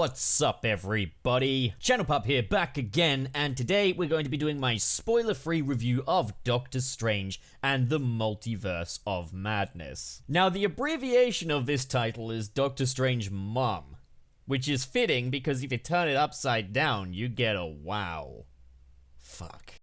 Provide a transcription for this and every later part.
What's up, everybody? Channel Pup here, back again, and today we're going to be doing my spoiler-free review of Doctor Strange and the Multiverse of Madness. Now, the abbreviation of this title is Doctor Strange Mom, which is fitting because if you turn it upside down, you get a wow. Fuck.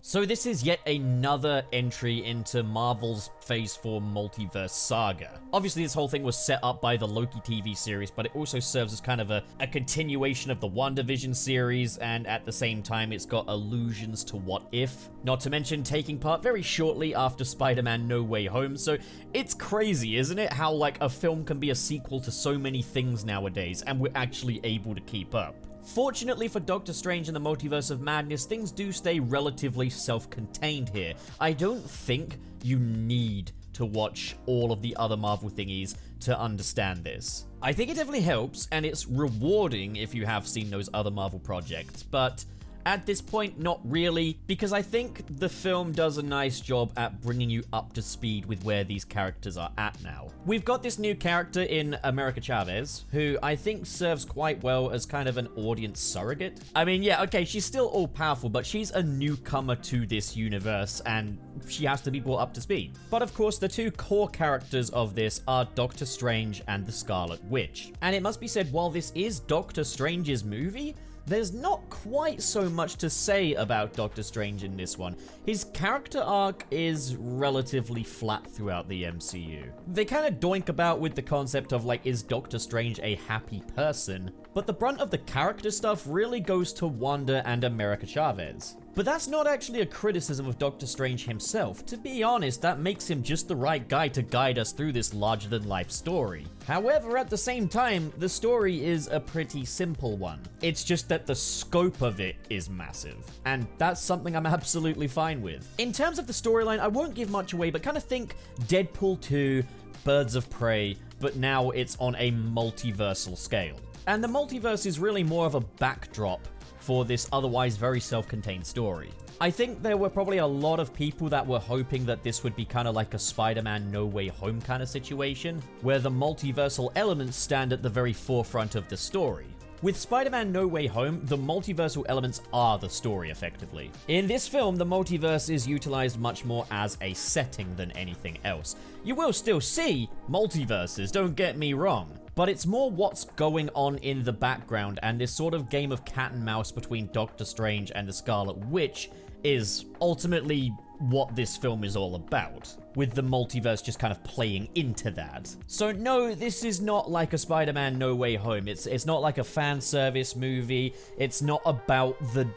So this is yet another entry into Marvel's Phase 4 multiverse saga. Obviously this whole thing was set up by the Loki TV series, but it also serves as kind of a continuation of the WandaVision series, and at the same time it's got allusions to What If. Not to mention taking part very shortly after Spider-Man No Way Home, so it's crazy, isn't it, how like a film can be a sequel to so many things nowadays, and we're actually able to keep up. Fortunately for Doctor Strange and the Multiverse of Madness, things do stay relatively self-contained here. I don't think you need to watch all of the other Marvel thingies to understand this. I think it definitely helps, and it's rewarding if you have seen those other Marvel projects, but at this point, not really, because I think the film does a nice job at bringing you up to speed with where these characters are at now. We've got this new character in America Chavez, who I think serves quite well as kind of an audience surrogate. I mean, yeah, okay, she's still all-powerful, but she's a newcomer to this universe, and she has to be brought up to speed. But of course, the two core characters of this are Doctor Strange and the Scarlet Witch. And it must be said, while this is Doctor Strange's movie, there's not quite so much to say about Doctor Strange in this one. His character arc is relatively flat throughout the MCU. They kind of doink about with the concept of like, is Doctor Strange a happy person? But the brunt of the character stuff really goes to Wanda and America Chavez. But that's not actually a criticism of Doctor Strange himself. To be honest, that makes him just the right guy to guide us through this larger-than-life story. However, at the same time, the story is a pretty simple one. It's just that the scope of it is massive, and that's something I'm absolutely fine with. In terms of the storyline, I won't give much away, but kind of think Deadpool 2, Birds of Prey, but now it's on a multiversal scale. And the multiverse is really more of a backdrop for this otherwise very self-contained story. I think there were probably a lot of people that were hoping that this would be kind of like a Spider-Man No Way Home kind of situation, where the multiversal elements stand at the very forefront of the story. With Spider-Man No Way Home, the multiversal elements are the story, effectively. In this film, the multiverse is utilized much more as a setting than anything else. You will still see multiverses, don't get me wrong, but it's more what's going on in the background, and this sort of game of cat and mouse between Doctor Strange and the Scarlet Witch is ultimately what this film is all about, with the multiverse just kind of playing into that. So no, this is not like a Spider-Man No Way Home. It's not like a fan service movie. It's not about the,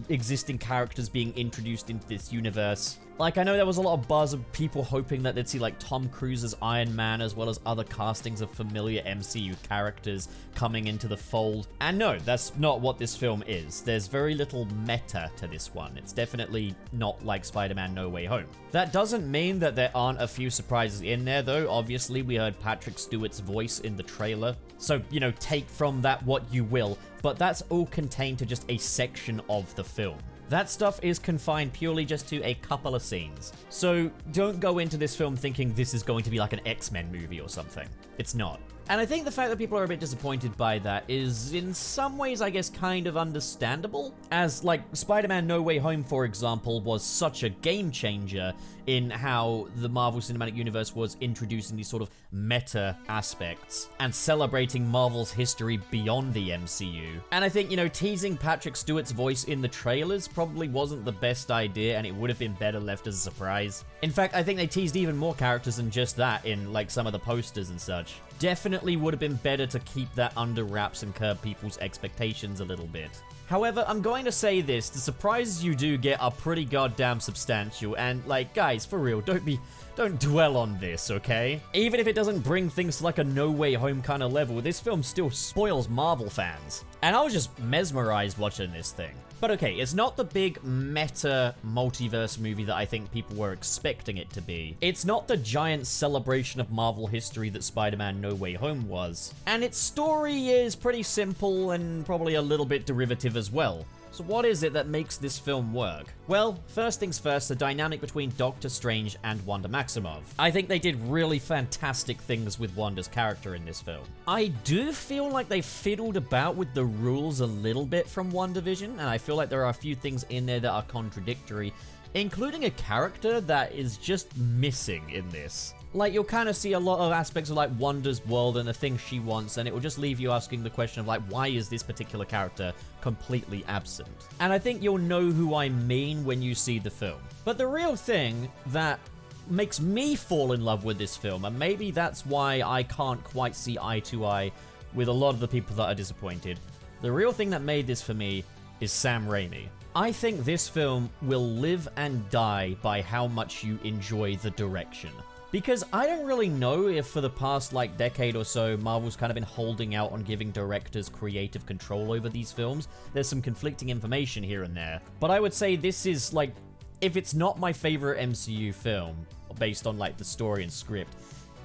existing characters being introduced into this universe. Like, I know there was a lot of buzz of people hoping that they'd see, like, Tom Cruise's Iron Man, as well as other castings of familiar MCU characters coming into the fold. And no, that's not what this film is. There's very little meta to this one. It's definitely not like Spider-Man No Way Home. That doesn't mean that there aren't a few surprises in there, though. Obviously, we heard Patrick Stewart's voice in the trailer. So, take from that what you will. But that's all contained to just a section of the film. That stuff is confined purely just to a couple of scenes. So don't go into this film thinking this is going to be like an X-Men movie or something. It's not. And I think the fact that people are a bit disappointed by that is, in some ways, I guess, kind of understandable. As, like, Spider-Man No Way Home, for example, was such a game changer in how the Marvel Cinematic Universe was introducing these sort of meta aspects and celebrating Marvel's history beyond the MCU. And I think, teasing Patrick Stewart's voice in the trailers probably wasn't the best idea, and it would have been better left as a surprise. In fact, I think they teased even more characters than just that in, like, some of the posters and such. Definitely would have been better to keep that under wraps and curb people's expectations a little bit. However, I'm going to say this, the surprises you do get are pretty goddamn substantial, and, like, guys, for real, don't dwell on this, okay? Even if it doesn't bring things to like a No Way Home kind of level, this film still spoils Marvel fans. And I was just mesmerized watching this thing. But okay, it's not the big meta multiverse movie that I think people were expecting it to be. It's not the giant celebration of Marvel history that Spider-Man No Way Home was. And its story is pretty simple and probably a little bit derivative as well. So what is it that makes this film work? Well, first things first, the dynamic between Doctor Strange and Wanda Maximoff. I think they did really fantastic things with Wanda's character in this film. I do feel like they fiddled about with the rules a little bit from WandaVision, and I feel like there are a few things in there that are contradictory, including a character that is just missing in this. Like, you'll kind of see a lot of aspects of, like, Wanda's world and the things she wants, and it will just leave you asking the question of, like, why is this particular character completely absent? And I think you'll know who I mean when you see the film. But the real thing that makes me fall in love with this film, and maybe that's why I can't quite see eye to eye with a lot of the people that are disappointed, the real thing that made this for me is Sam Raimi. I think this film will live and die by how much you enjoy the direction. Because I don't really know if for the past, like, decade or so, Marvel's kind of been holding out on giving directors creative control over these films. There's some conflicting information here and there. But I would say this is, like, if it's not my favorite MCU film, based on, like, the story and script,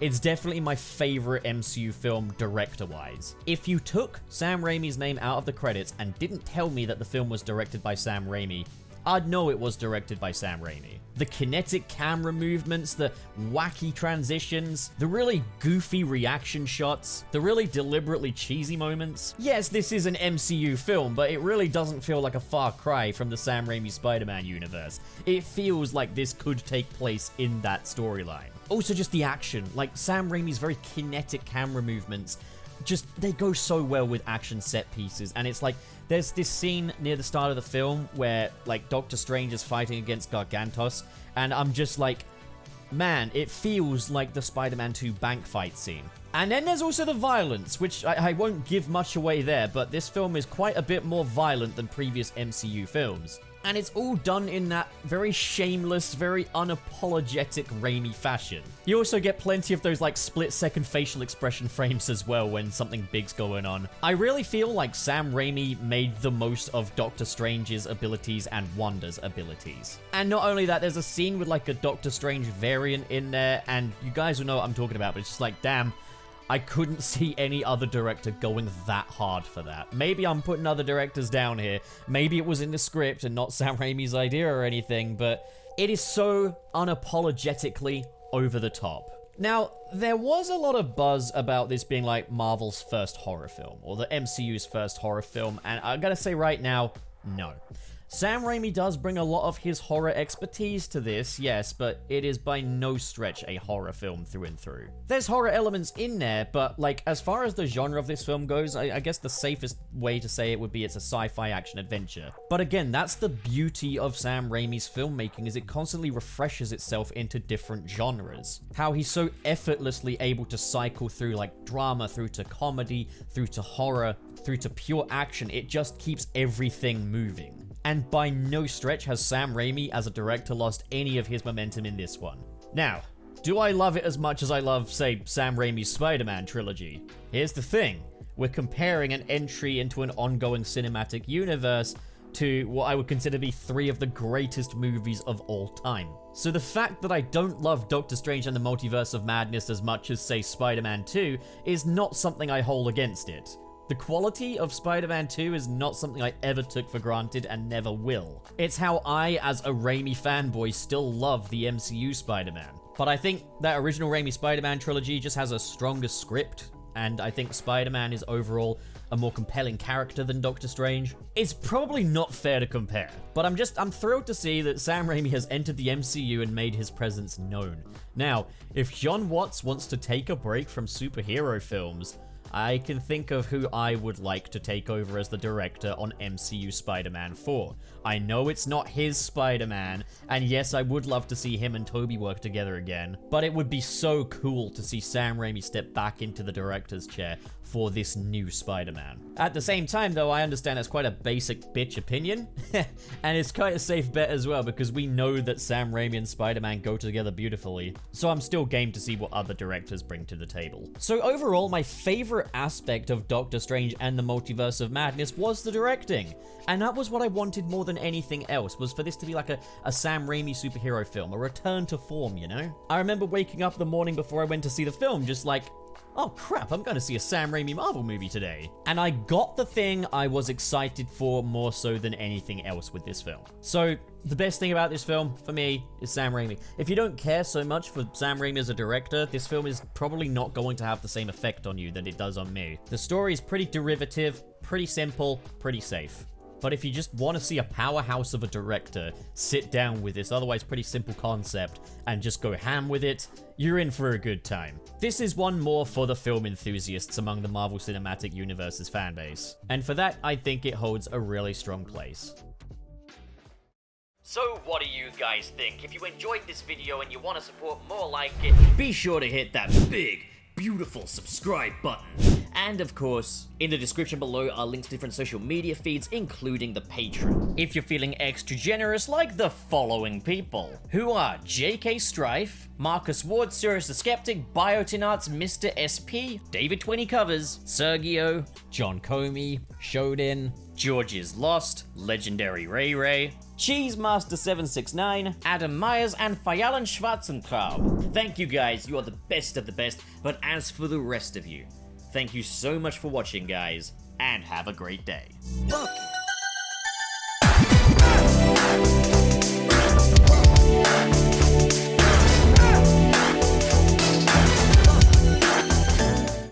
it's definitely my favorite MCU film director-wise. If you took Sam Raimi's name out of the credits and didn't tell me that the film was directed by Sam Raimi, I'd know it was directed by Sam Raimi. The kinetic camera movements, the wacky transitions, the really goofy reaction shots, the really deliberately cheesy moments. Yes, this is an MCU film, but it really doesn't feel like a far cry from the Sam Raimi Spider-Man universe. It feels like this could take place in that storyline. Also, just the action. Like, Sam Raimi's very kinetic camera movements, just, they go so well with action set pieces. And it's like, there's this scene near the start of the film where, like, Doctor Strange is fighting against Gargantos, and I'm just like, man, it feels like the Spider-Man 2 bank fight scene. And then there's also the violence, which I won't give much away there, but this film is quite a bit more violent than previous MCU films. And it's all done in that very shameless, very unapologetic Raimi fashion. You also get plenty of those, like, split-second facial expression frames as well when something big's going on. I really feel like Sam Raimi made the most of Doctor Strange's abilities and Wanda's abilities. And not only that, there's a scene with, like, a Doctor Strange variant in there, and you guys will know what I'm talking about, but it's just like, damn, I couldn't see any other director going that hard for that. Maybe I'm putting other directors down here. Maybe it was in the script and not Sam Raimi's idea or anything, but it is so unapologetically over the top. Now, there was a lot of buzz about this being like Marvel's first horror film, or the MCU's first horror film, and I gotta say right now, no. Sam Raimi does bring a lot of his horror expertise to this, yes, but it is by no stretch a horror film through and through. There's horror elements in there, but, like, as far as the genre of this film goes, I guess the safest way to say it would be it's a sci-fi action adventure. But again, that's the beauty of Sam Raimi's filmmaking, is it constantly refreshes itself into different genres. How he's so effortlessly able to cycle through, like, drama, through to comedy, through to horror, through to pure action. It just keeps everything moving. And by no stretch has Sam Raimi as a director lost any of his momentum in this one. Now, do I love it as much as I love, say, Sam Raimi's Spider-Man trilogy? Here's the thing. We're comparing an entry into an ongoing cinematic universe to what I would consider to be 3 of the greatest movies of all time. So the fact that I don't love Doctor Strange and the Multiverse of Madness as much as, say, Spider-Man 2 is not something I hold against it. The quality of Spider-Man 2 is not something I ever took for granted and never will. It's how I, as a Raimi fanboy, still love the MCU Spider-Man. But I think that original Raimi Spider-Man trilogy just has a stronger script, and I think Spider-Man is overall a more compelling character than Doctor Strange. It's probably not fair to compare, but I'm thrilled to see that Sam Raimi has entered the MCU and made his presence known. Now, if Jon Watts wants to take a break from superhero films, I can think of who I would like to take over as the director on MCU Spider-Man 4. I know it's not his Spider-Man, and yes, I would love to see him and Tobey work together again, but it would be so cool to see Sam Raimi step back into the director's chair for this new Spider-Man. At the same time, though, I understand it's quite a basic bitch opinion, and it's quite a safe bet as well, because we know that Sam Raimi and Spider-Man go together beautifully, so I'm still game to see what other directors bring to the table. So overall, my favorite aspect of Doctor Strange and the Multiverse of Madness was the directing, and that was what I wanted more than anything else, was for this to be like a Sam Raimi superhero film, a return to form, you know? I remember waking up the morning before I went to see the film, just like, oh crap, I'm going to see a Sam Raimi Marvel movie today. And I got the thing I was excited for more so than anything else with this film. So the best thing about this film, for me, is Sam Raimi. If you don't care so much for Sam Raimi as a director, this film is probably not going to have the same effect on you that it does on me. The story is pretty derivative, pretty simple, pretty safe. But if you just want to see a powerhouse of a director sit down with this otherwise pretty simple concept and just go ham with it, you're in for a good time. This is one more for the film enthusiasts among the Marvel Cinematic Universe's fanbase. And for that, I think it holds a really strong place. So what do you guys think? If you enjoyed this video and you want to support more like it, be sure to hit that big, beautiful subscribe button. And of course, in the description below are links to different social media feeds, including the Patreon. If you're feeling extra generous, like the following people, who are JK Strife, Marcus Ward, Sirius the Skeptic, Biotinarts, Mr. SP, David 20 Covers, Sergio, John Comey, Shodin, George is Lost, Legendary Ray Ray, Cheesemaster769, Adam Myers, and Fayalan Schwarzenkraut. Thank you guys, you are the best of the best, but as for the rest of you, thank you so much for watching, guys, and have a great day. Bucky.